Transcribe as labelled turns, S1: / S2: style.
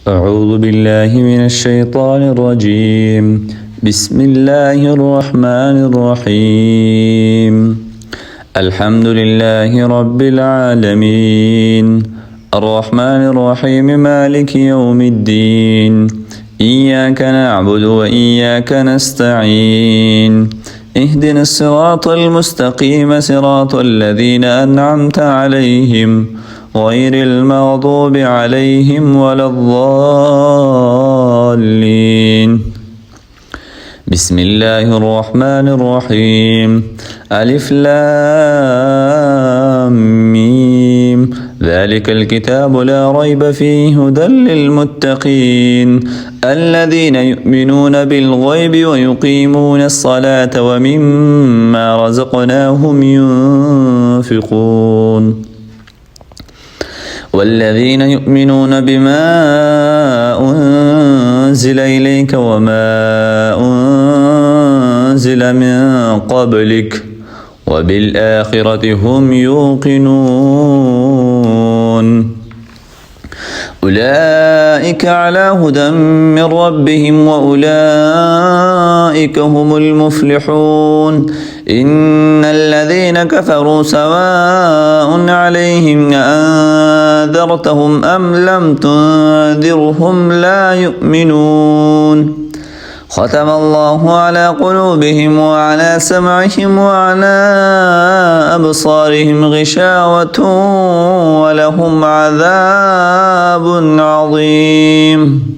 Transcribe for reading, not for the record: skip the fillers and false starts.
S1: أعوذ بالله من الشيطان الرجيم. بسم الله الرحمن الرحيم. الحمد لله رب العالمين، الرحمن الرحيم، مالك يوم الدين. إياك نعبد وإياك نستعين. اهدنا الصراط المستقيم، صراط الذين أنعمت عليهم غير المغضوب عليهم ولا الضالين. بسم الله الرحمن الرحيم. ألف لام ميم. ذلك الكتاب لا ريب فيه، هدى للمتقين الذين يؤمنون بالغيب ويقيمون الصلاة ومما رزقناهم ينفقون. والذين يؤمنون بما أنزل إليك وما أنزل من قبلك وبالآخرة هم يوقنون. أولئك على هدى من ربهم وأولئك هم المفلحون. إن الذين كفروا سواء عليهم أأنذرتهم أم لم تنذرهم لا يؤمنون. ختم الله على قلوبهم وعلى سمعهم وعلى أبصارهم غشاوة ولهم عذاب عظيم.